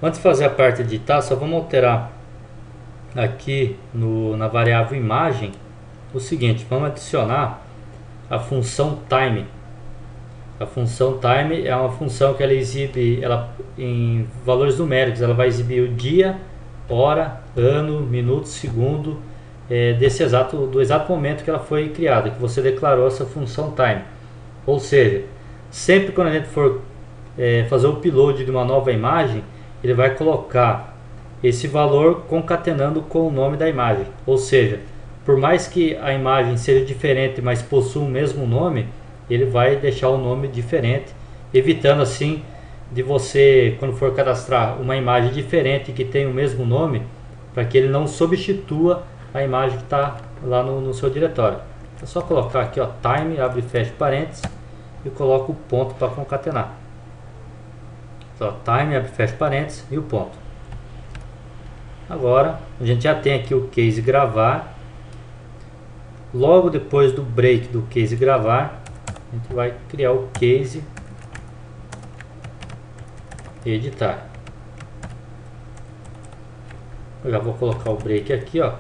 Antes de fazer a parte de editar, só vamos alterar aqui na variável imagem o seguinte: vamos adicionar a função time. A função time é uma função que ela exibe, em valores numéricos, ela vai exibir o dia, hora, ano, minuto, segundo, do exato momento que ela foi criada, que você declarou essa função time. Ou seja, sempre quando a gente for fazer o upload de uma nova imagem, ele vai colocar esse valor concatenando com o nome da imagem. Ou seja, por mais que a imagem seja diferente, mas possua o mesmo nome, ele vai deixar o nome diferente, evitando assim de você, quando for cadastrar uma imagem diferente que tem o mesmo nome, para que ele não substitua a imagem que está lá no seu diretório. É só colocar aqui, ó, time, abre e fecha parênteses, e coloco o ponto para concatenar. Então, time, abre e fecha parênteses e o ponto. Agora a gente já tem aqui o case gravar. Logo depois do break do case gravar, a gente vai criar o case e editar. Eu já vou colocar o break aqui, ó,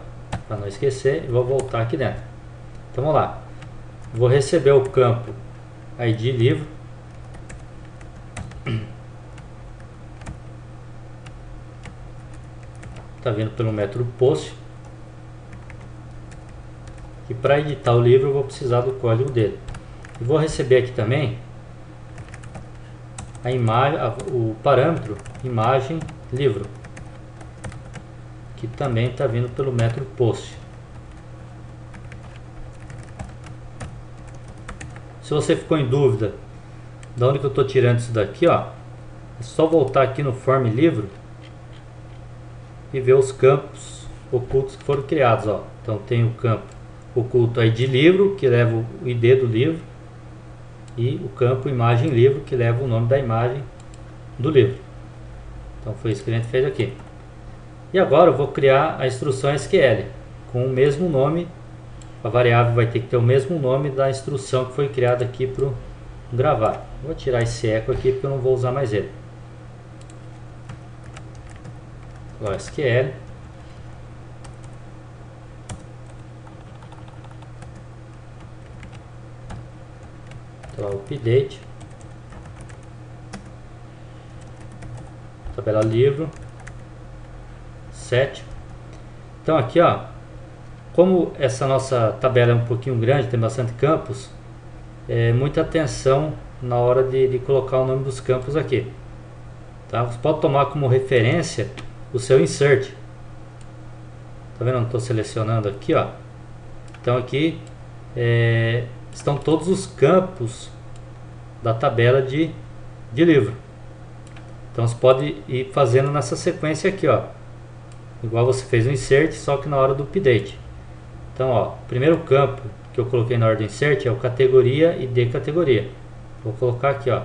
para não esquecer, e vou voltar aqui dentro. Então vamos lá. Vou receber o campo ID livro. Está vindo pelo método post. E para editar o livro eu vou precisar do código dele. E vou receber aqui também a imagem, o parâmetro imagem livro, que também está vindo pelo método post. Se você ficou em dúvida de onde que eu estou tirando isso daqui, ó, é só voltar aqui no form livro e ver os campos ocultos que foram criados, ó. Então tem o campo oculto ID livro, que leva o ID do livro, e o campo imagem livro, que leva o nome da imagem do livro. Então foi isso que a gente fez aqui. E agora eu vou criar a instrução SQL com o mesmo nome. A variável vai ter que ter o mesmo nome da instrução que foi criada aqui para o gravar. Vou tirar esse eco aqui porque eu não vou usar mais ele. Ó, SQL. Então, update. Tabela livro. Set. Então aqui, ó, como essa nossa tabela é um pouquinho grande, tem bastante campos, muita atenção na hora de colocar o nome dos campos aqui. Tá? Você pode tomar como referência o seu insert. Tá vendo? Eu estou selecionando aqui, ó. Então aqui estão todos os campos da tabela de livro. Então você pode ir fazendo nessa sequência aqui, ó, igual você fez o insert, só que na hora do update. Então, ó, o primeiro campo que eu coloquei na ordem insert é o categoria e de categoria. Vou colocar aqui, ó,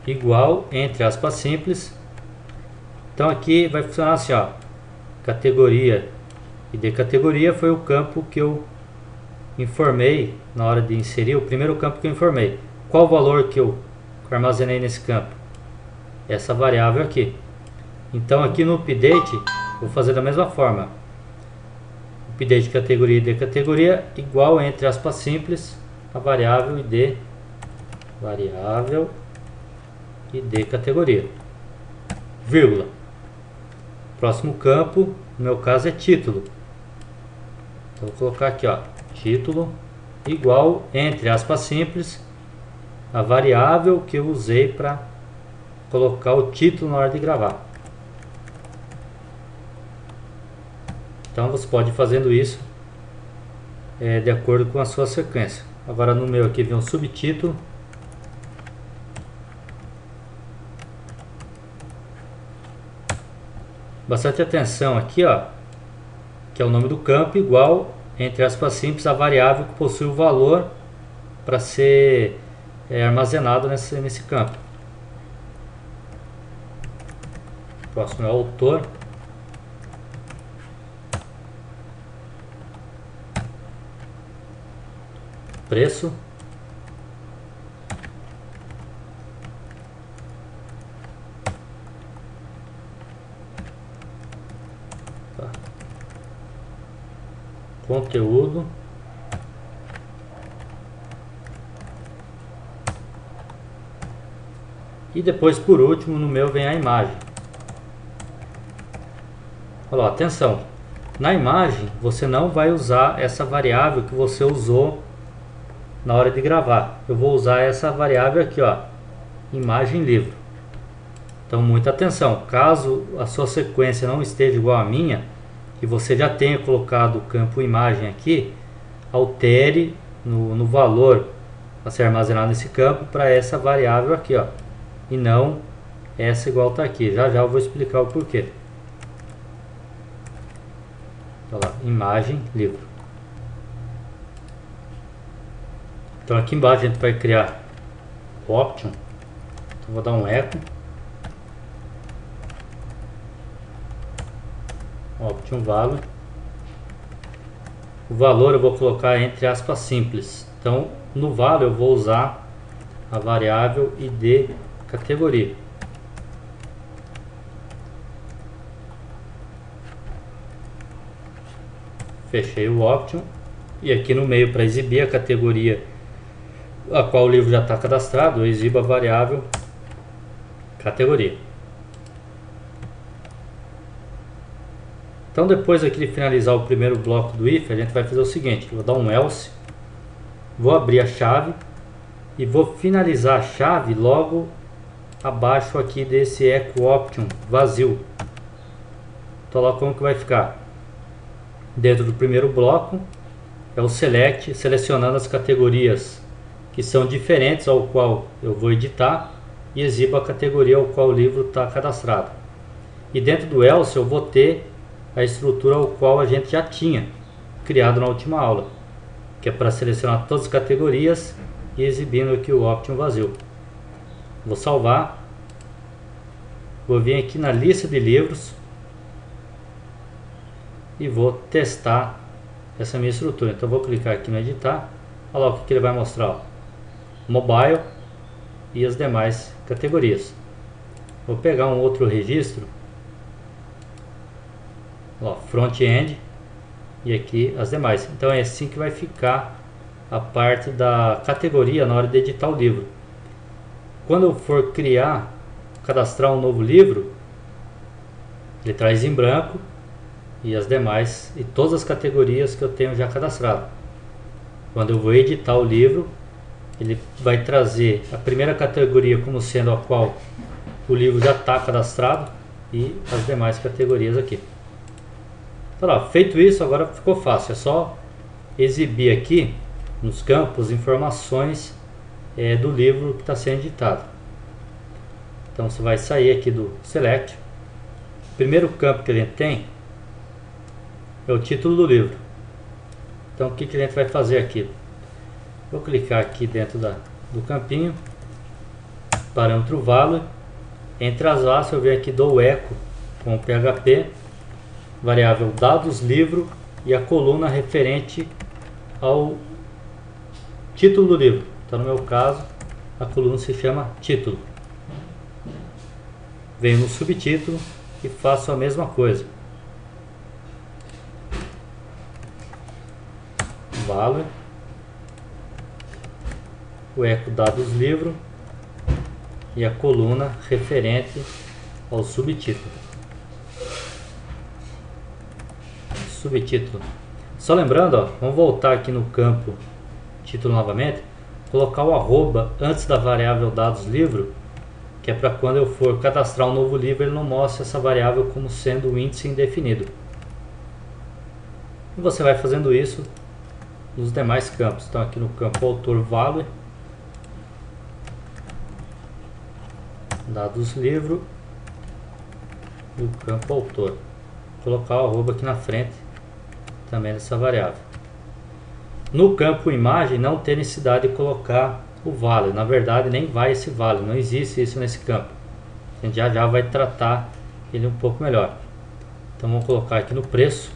igual, entre aspas simples. Então aqui vai funcionar assim, ó, categoria e de categoria foi o campo que eu informei na hora de inserir, o primeiro campo que eu informei. Qual o valor que eu armazenei nesse campo? Essa variável aqui. Então aqui no update vou fazer da mesma forma. Update categoria e de categoria igual, entre aspas simples, a variável id categoria, vírgula. Próximo campo, no meu caso, é título. Então vou colocar aqui, ó, título igual, entre aspas simples, a variável que eu usei para colocar o título na hora de gravar. Então você pode ir fazendo isso de acordo com a sua sequência. Agora no meu aqui vem um subtítulo. Bastante atenção aqui, ó, que é o nome do campo igual, entre aspas simples, a variável que possui o valor para ser armazenado nesse campo. Próximo é o autor. preço. Tá. Conteúdo. E depois, por último, no meu vem a imagem. Olha lá, atenção. Na imagem, você não vai usar essa variável que você usou na hora de gravar. Eu vou usar essa variável aqui, ó, imagem livro. Então, muita atenção. Caso a sua sequência não esteja igual à minha, e você já tenha colocado o campo imagem aqui, altere no valor a ser armazenado nesse campo para essa variável aqui, ó, e não essa igual está aqui. Já já eu vou explicar o porquê. Olha lá, imagem livro. Então aqui embaixo a gente vai criar o option. Então vou dar um echo option value. O valor eu vou colocar entre aspas simples. Então no value eu vou usar a variável id categoria. Fechei o option e aqui no meio, para exibir a categoria a qual o livro já está cadastrado, eu exibo a variável categoria. Então depois aqui de finalizar o primeiro bloco do if, a gente vai fazer o seguinte: eu vou dar um else, vou abrir a chave e vou finalizar a chave logo abaixo aqui desse echo option vazio. Então lá como que vai ficar? Dentro do primeiro bloco é o select, selecionando as categorias que são diferentes ao qual eu vou editar, e exibo a categoria ao qual o livro está cadastrado. E dentro do else eu vou ter a estrutura ao qual a gente já tinha criado na última aula, que é para selecionar todas as categorias e exibindo aqui o option vazio. Vou salvar, vou vir aqui na lista de livros e vou testar essa minha estrutura. Então vou clicar aqui no editar. Olha lá o que ele vai mostrar, ó. Mobile e as demais categorias. Vou pegar um outro registro, ó, front-end, e aqui as demais. Então é assim que vai ficar a parte da categoria na hora de editar o livro. Quando eu for cadastrar um novo livro, ele traz em branco e as demais e todas as categorias que eu tenho já cadastrado. Quando eu vou editar o livro, ele vai trazer a primeira categoria como sendo a qual o livro já está cadastrado e as demais categorias aqui. Então, lá, feito isso, agora ficou fácil. É só exibir aqui nos campos informações do livro que está sendo editado. Então você vai sair aqui do select. O primeiro campo que a gente tem é o título do livro. Então o que a gente vai fazer aqui? Vou clicar aqui dentro do campinho, parâmetro value, entre as aspas eu venho aqui, dou eco com PHP, variável dados livro e a coluna referente ao título do livro. Então no meu caso a coluna se chama título. Venho no subtítulo e faço a mesma coisa. Value, o eco dados livro e a coluna referente ao subtítulo. Subtítulo. Só lembrando, ó, vamos voltar aqui no campo título novamente, colocar o arroba antes da variável dados livro, que é para quando eu for cadastrar um novo livro ele não mostre essa variável como sendo um índice indefinido. E você vai fazendo isso nos demais campos. Então aqui no campo autor value, dados livro e o campo autor. Vou colocar o arroba aqui na frente também dessa variável. No campo imagem não tem necessidade de colocar o value, na verdade nem vai esse value, não existe isso nesse campo. A gente já vai tratar ele um pouco melhor. Então vamos colocar aqui no preço.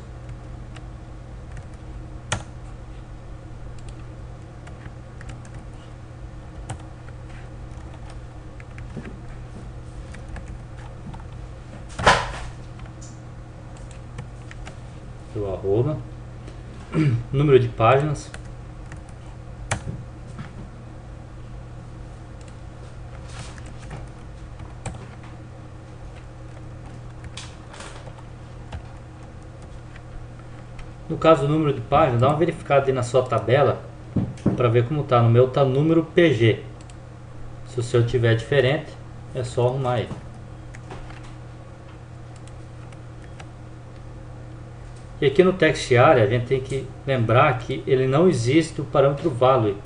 o arroba, número de páginas, no caso do número de páginas, dá uma verificada aí na sua tabela para ver como tá. No meu tá número PG. Se o seu tiver diferente, é só arrumar aí. E aqui no text area a gente tem que lembrar que ele não existe o parâmetro value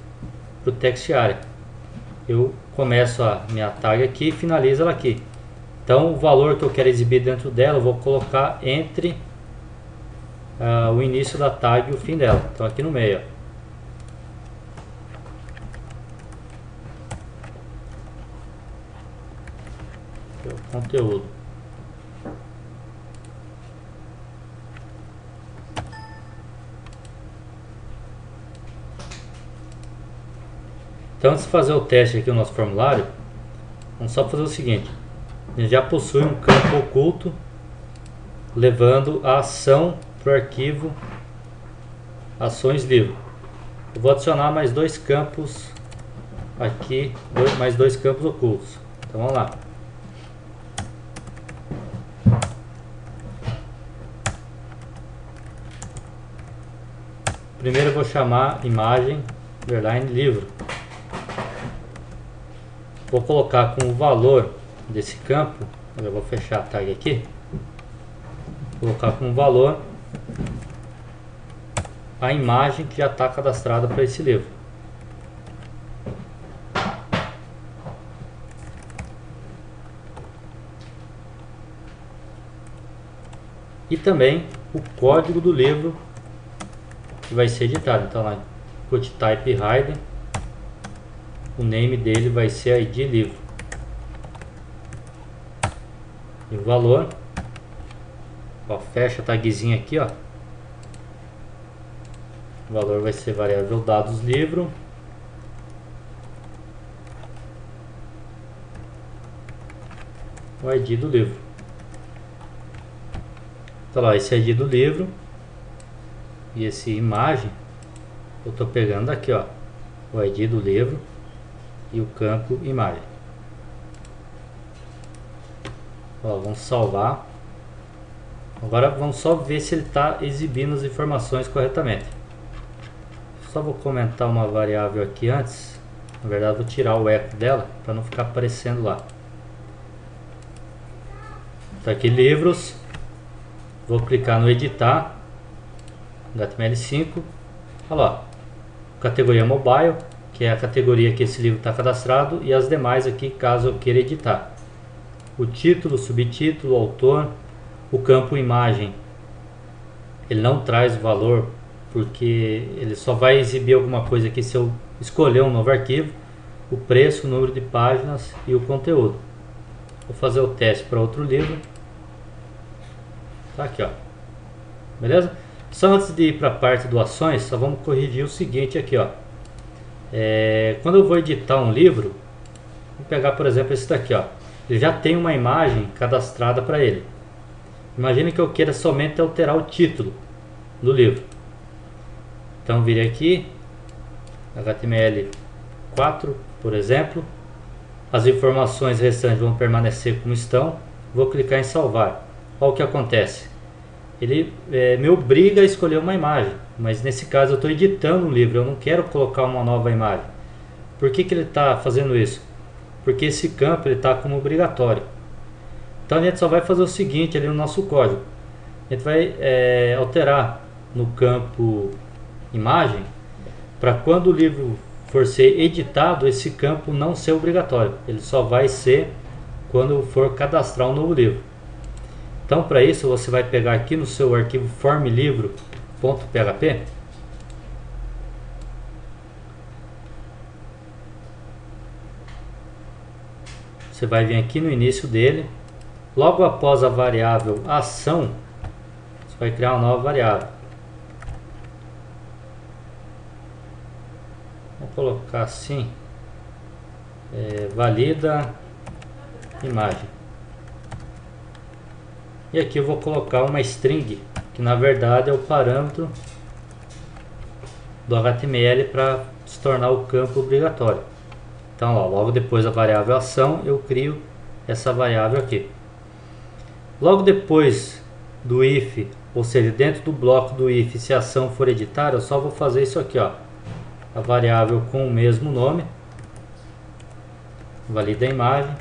para o text area. Eu começo a minha tag aqui e finalizo ela aqui. Então o valor que eu quero exibir dentro dela eu vou colocar entre o início da tag e o fim dela. Então aqui no meio, ó. Conteúdo. Então, antes de fazer o teste aqui no nosso formulário, vamos só fazer o seguinte: a gente já possui um campo oculto levando a ação para o arquivo ações livro. Eu vou adicionar mais dois campos aqui, mais dois campos ocultos. Então vamos lá. Primeiro eu vou chamar imagem underline livro. Vou colocar como valor desse campo, eu vou fechar a tag aqui, vou colocar como valor a imagem que já está cadastrada para esse livro. E também o código do livro que vai ser editado. Então lá, input type hidden, o name dele vai ser ID livro. E o valor, ó, fecha a tagzinha aqui, ó. O valor vai ser variável dados livro. O ID do livro. Então lá, esse ID do livro e esse imagem eu estou pegando aqui, ó, o ID do livro e o campo imagem. Ó, vamos salvar. Agora vamos só ver se ele está exibindo as informações corretamente. Só vou comentar uma variável aqui antes. Na verdade vou tirar o eco dela para não ficar aparecendo lá. Tá aqui livros. Vou clicar no editar, HTML5. Olha lá, categoria mobile, que é a categoria que esse livro está cadastrado, e as demais aqui caso eu queira editar. O título, subtítulo, autor, o campo imagem, ele não traz o valor porque ele só vai exibir alguma coisa aqui se eu escolher um novo arquivo. O preço, o número de páginas e o conteúdo. Vou fazer o teste para outro livro. Tá aqui, ó. Beleza? Só antes de ir para a parte do ações, só vamos corrigir o seguinte aqui, ó. Quando eu vou editar um livro, vou pegar por exemplo esse daqui, ó. Ele já tem uma imagem cadastrada para ele. Imagine que eu queira somente alterar o título do livro. Então virei aqui, HTML4, por exemplo. As informações restantes vão permanecer como estão. Vou clicar em salvar. Olha o que acontece. Ele me obriga a escolher uma imagem, mas nesse caso eu estou editando um livro, eu não quero colocar uma nova imagem. Por que ele está fazendo isso? Porque esse campo está como obrigatório. Então a gente só vai fazer o seguinte ali no nosso código. A gente vai alterar no campo imagem, para quando o livro for ser editado, esse campo não ser obrigatório. Ele só vai ser quando for cadastrar um novo livro. Então para isso você vai pegar aqui no seu arquivo formlivro.php, você vai vir aqui no início dele, logo após a variável ação, você vai criar uma nova variável. Vou colocar assim, valida imagem. E aqui eu vou colocar uma string que na verdade é o parâmetro do HTML para se tornar o campo obrigatório. Então, ó, logo depois da variável ação, eu crio essa variável aqui. Logo depois do if, ou seja, dentro do bloco do if, se a ação for editada, eu só vou fazer isso aqui, ó, a variável com o mesmo nome, valida a imagem,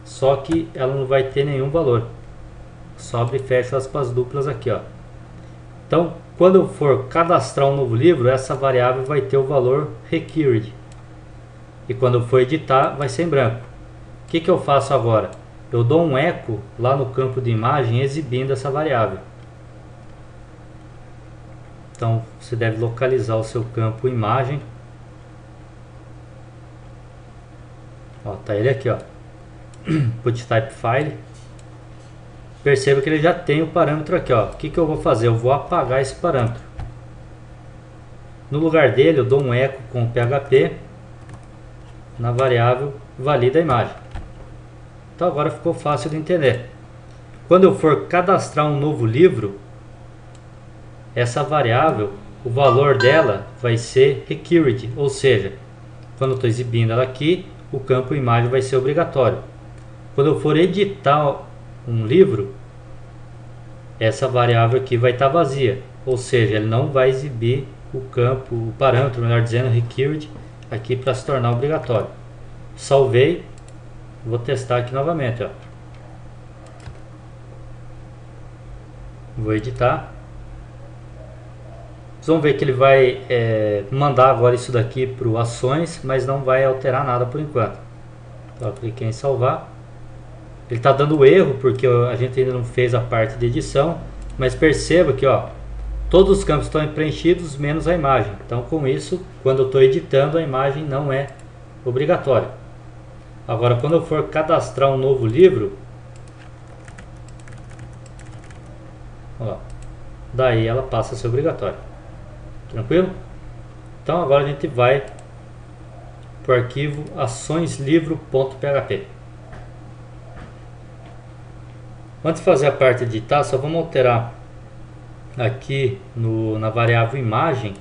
só que ela não vai ter nenhum valor. Só abre e fecha aspas duplas aqui, ó. Então, quando eu for cadastrar um novo livro, essa variável vai ter o valor required. E quando eu for editar, vai ser em branco. O que eu faço agora? Eu dou um eco lá no campo de imagem exibindo essa variável. Então, você deve localizar o seu campo imagem. Ó, tá ele aqui, ó. Put type file. Perceba que ele já tem o parâmetro aqui, ó. O que eu vou fazer? Eu vou apagar esse parâmetro. No lugar dele, eu dou um eco com PHP na variável valida a imagem. Então agora ficou fácil de entender. Quando eu for cadastrar um novo livro, essa variável, o valor dela vai ser required, ou seja, quando eu estou exibindo ela aqui, o campo imagem vai ser obrigatório. Quando eu for editar um livro, essa variável aqui vai estar vazia, ou seja, ele não vai exibir o campo, o parâmetro, melhor dizendo, required, aqui para se tornar obrigatório. Salvei, vou testar aqui novamente, ó. Vou editar. Vocês vão ver que ele vai mandar agora isso daqui para o ações, mas não vai alterar nada por enquanto. Então, eu cliquei em salvar. Ele está dando erro porque a gente ainda não fez a parte de edição, mas perceba que, ó, todos os campos estão preenchidos menos a imagem. Então, com isso, quando eu estou editando, a imagem não é obrigatória. Agora, quando eu for cadastrar um novo livro, ó, daí ela passa a ser obrigatória. Tranquilo? Então agora a gente vai para o arquivo açõeslivro.php. Antes de fazer a parte de editar, só vamos alterar aqui na variável imagem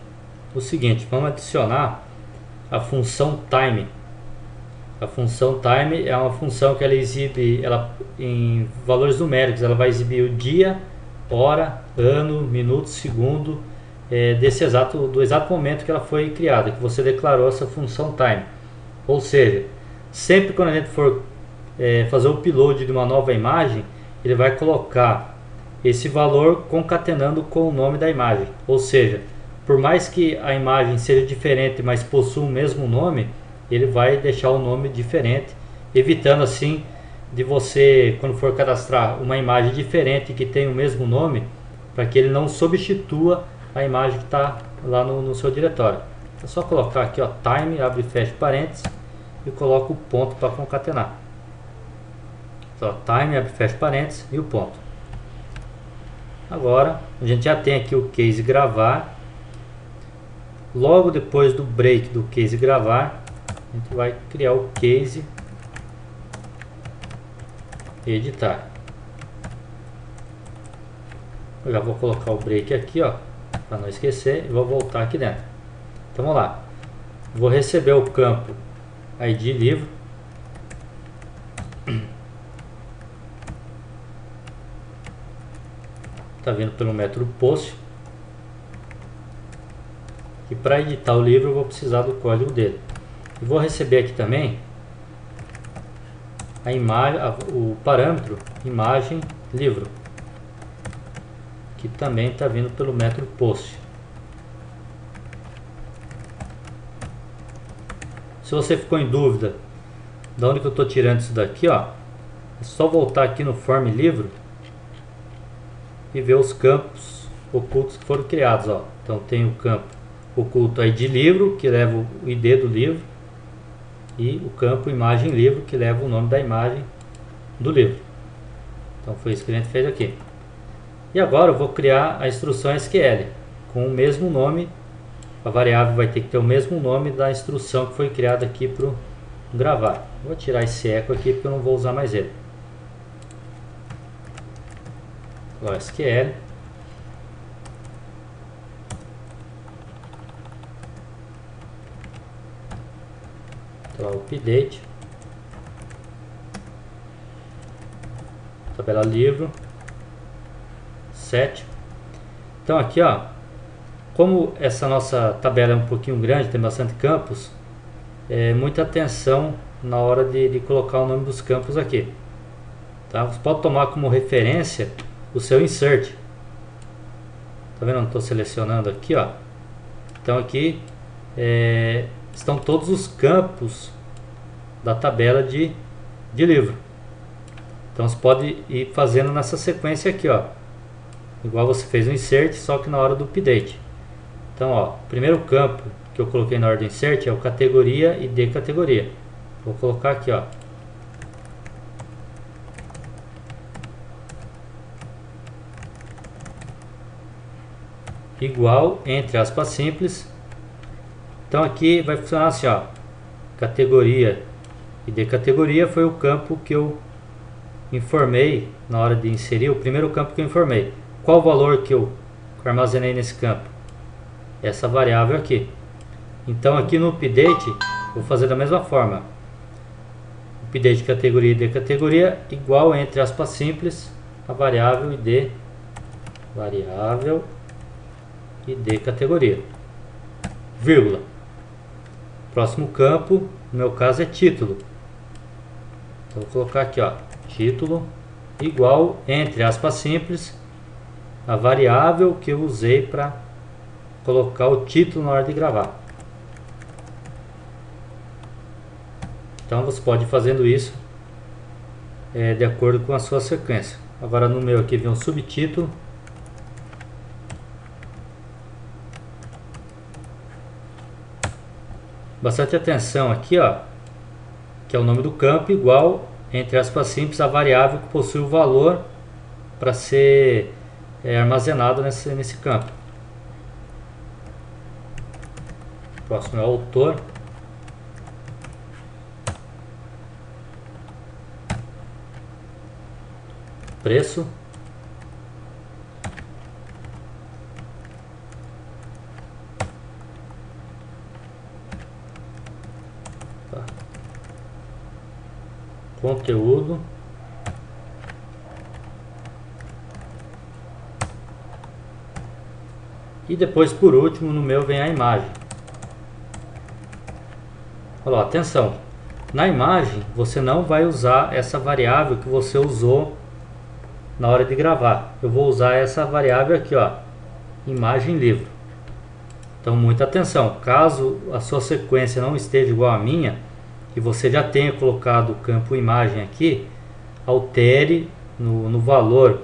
o seguinte: vamos adicionar a função time. A função time é uma função que ela exibe em valores numéricos. Ela vai exibir o dia, hora, ano, minuto, segundo, do exato momento que ela foi criada, que você declarou essa função time. Ou seja, sempre quando a gente for fazer o upload de uma nova imagem, ele vai colocar esse valor concatenando com o nome da imagem. Ou seja, por mais que a imagem seja diferente, mas possua o mesmo nome, ele vai deixar o nome diferente, evitando assim de você, quando for cadastrar uma imagem diferente que tem o mesmo nome, para que ele não substitua a imagem que está lá no seu diretório. É só colocar aqui, ó, time, abre e fecha parênteses e coloca o ponto para concatenar. Então, time, abre e fecha parênteses e o ponto. Agora a gente já tem aqui o case gravar. Logo depois do break do case gravar, a gente vai criar o case editar. Eu já vou colocar o break aqui, ó, para não esquecer, e vou voltar aqui dentro. Então vamos lá. Vou receber o campo ID livro. Tá vindo pelo método post. E para editar o livro eu vou precisar do código dele. E vou receber aqui também a imagem, o parâmetro imagem livro, que também está vindo pelo método post. Se você ficou em dúvida de onde que eu estou tirando isso daqui, ó, é só voltar aqui no form livro e ver os campos ocultos que foram criados, ó. Então tem o campo oculto ID livro, que leva o ID do livro, e o campo imagem livro, que leva o nome da imagem do livro. Então foi isso que a gente fez aqui. E agora eu vou criar a instrução SQL com o mesmo nome. A variável vai ter que ter o mesmo nome da instrução que foi criada aqui para o gravar. Vou tirar esse eco aqui porque eu não vou usar mais ele. SQL Então, update, tabela livro, set. Então aqui, ó, como essa nossa tabela é um pouquinho grande, tem bastante campos, muita atenção na hora de colocar o nome dos campos aqui, tá? Você pode tomar como referência o seu insert. Tá vendo? Eu estou selecionando aqui, ó. Então aqui estão todos os campos da tabela de livro. Então você pode ir fazendo nessa sequência aqui, ó, igual você fez o insert, só que na hora do update. Então, ó, o primeiro campo que eu coloquei na hora do insert é o categoria e de categoria. Vou colocar aqui, ó, igual, entre aspas simples. Então aqui vai funcionar assim, ó, categoria e de categoria foi o campo que eu informei na hora de inserir, o primeiro campo que eu informei. Qual o valor que eu armazenei nesse campo? Essa variável aqui. Então aqui no update vou fazer da mesma forma. Update categoria e de categoria igual, entre aspas simples, a variável id, variável id categoria, vírgula. Próximo campo, no meu caso é título. Então vou colocar aqui, ó, título igual, entre aspas simples, a variável que eu usei para colocar o título na hora de gravar. Então você pode ir fazendo isso de acordo com a sua sequência. Agora no meu aqui vem um subtítulo. Bastante atenção aqui, ó, que é o nome do campo igual, entre aspas simples, a variável que possui o valor para ser armazenado nesse campo. Próximo é o autor. Preço. Tá. Conteúdo. E depois, por último, no meu vem a imagem. Olha lá, atenção. Na imagem, você não vai usar essa variável que você usou na hora de gravar. Eu vou usar essa variável aqui, ó, imagem livro. Então muita atenção, caso a sua sequência não esteja igual à minha e você já tenha colocado o campo imagem aqui, altere no valor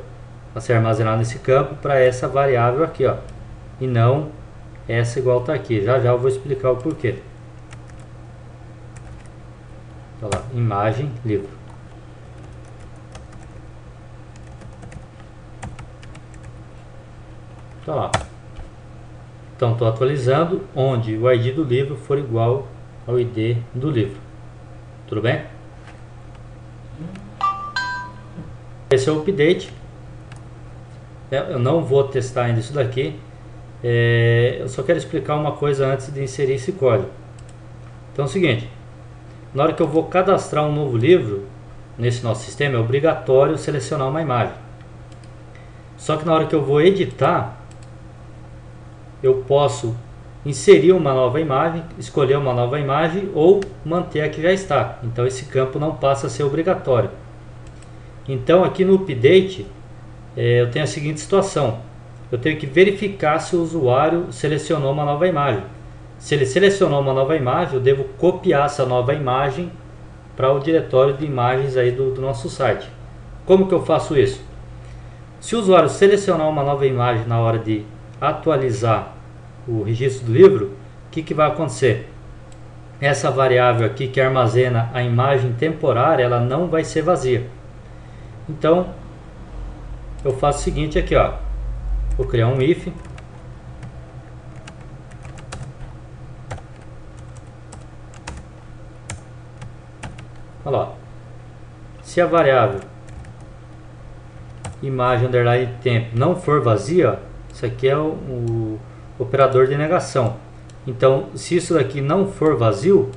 a ser armazenado nesse campo para essa variável aqui, ó, e não essa igual está aqui. Já eu vou explicar o porquê. Olha lá, imagem livro. Tá lá. Então estou atualizando onde o ID do livro for igual ao ID do livro. Tudo bem? Esse é o update. Eu não vou testar ainda isso daqui. Eu só quero explicar uma coisa antes de inserir esse código. Então é o seguinte. Na hora que eu vou cadastrar um novo livro nesse nosso sistema, é obrigatório selecionar uma imagem. Só que na hora que eu vou editar, eu posso inserir uma nova imagem, escolher uma nova imagem ou manter a que já está. Então esse campo não passa a ser obrigatório. Então aqui no update eu tenho a seguinte situação. Eu tenho que verificar se o usuário selecionou uma nova imagem. Se ele selecionou uma nova imagem, eu devo copiar essa nova imagem para o diretório de imagens aí do nosso site. Como que eu faço isso? Se o usuário selecionar uma nova imagem na hora de atualizar o registro do livro, o que vai acontecer? Essa variável aqui que armazena a imagem temporária, ela não vai ser vazia. Então eu faço o seguinte aqui, ó, vou criar um if olha lá, se a variável imagem underline tempo não for vazia, ó, isso aqui é o operador de negação. Então se isso daqui não for vazio,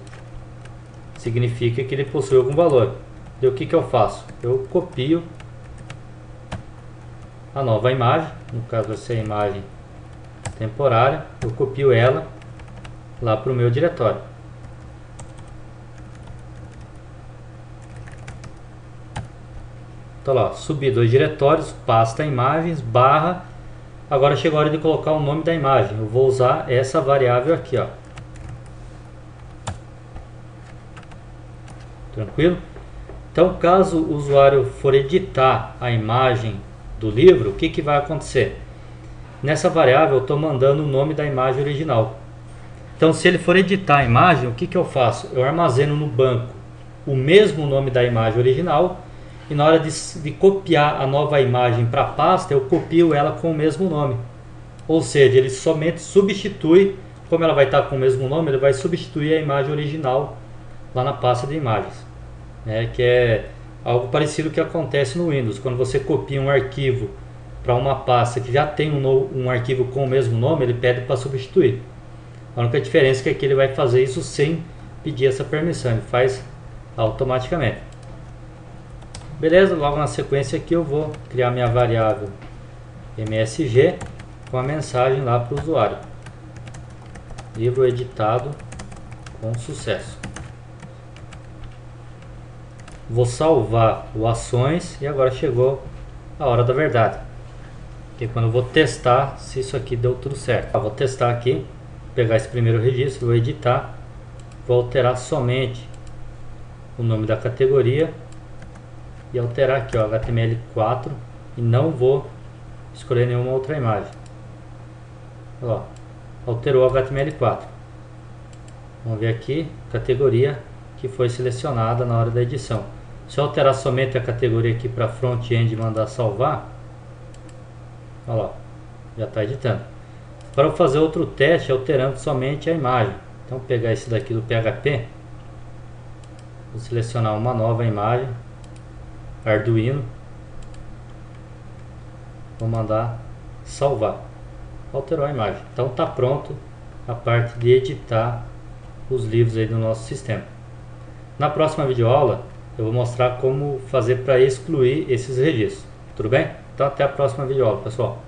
significa que ele possui algum valor. E o que eu faço? Eu copio a nova imagem, no caso vai ser a imagem temporária, eu copio ela lá para o meu diretório. Então lá, subi 2 diretórios, pasta imagens, barra. Agora chegou a hora de colocar o nome da imagem. Eu vou usar essa variável aqui, ó. Tranquilo? Então, caso o usuário for editar a imagem do livro, o que vai acontecer? Nessa variável eu estou mandando o nome da imagem original. Então, se ele for editar a imagem, o que eu faço? Eu armazeno no banco o mesmo nome da imagem original e na hora de copiar a nova imagem para a pasta, eu copio ela com o mesmo nome. Ou seja, ele somente substitui, como ela vai estar com o mesmo nome, ele vai substituir a imagem original lá na pasta de imagens. Que é algo parecido que acontece no Windows. Quando você copia um arquivo para uma pasta que já tem um arquivo com o mesmo nome, ele pede para substituir. A única diferença é que ele vai fazer isso sem pedir essa permissão, ele faz automaticamente. Beleza, logo na sequência aqui eu vou criar minha variável MSG com a mensagem lá para o usuário: livro editado com sucesso. Vou salvar o ações e agora chegou a hora da verdade, que é quando eu vou testar se isso aqui deu tudo certo. Vou testar aqui, pegar esse primeiro registro, vou editar, vou alterar somente o nome da categoria e alterar aqui, ó, HTML4, e não vou escolher nenhuma outra imagem. Ó, alterou o HTML4. Vamos ver aqui, categoria que foi selecionada na hora da edição. Se eu alterar somente a categoria aqui para front-end e mandar salvar, olha lá, já está editando. Para fazer outro teste, alterando somente a imagem. Então, vou pegar esse daqui do PHP, vou selecionar uma nova imagem, Arduino, vou mandar salvar. Alterou a imagem. Então, está pronto a parte de editar os livros aí do nosso sistema. Na próxima videoaula eu vou mostrar como fazer para excluir esses registros. Tudo bem? Então até a próxima videoaula, pessoal.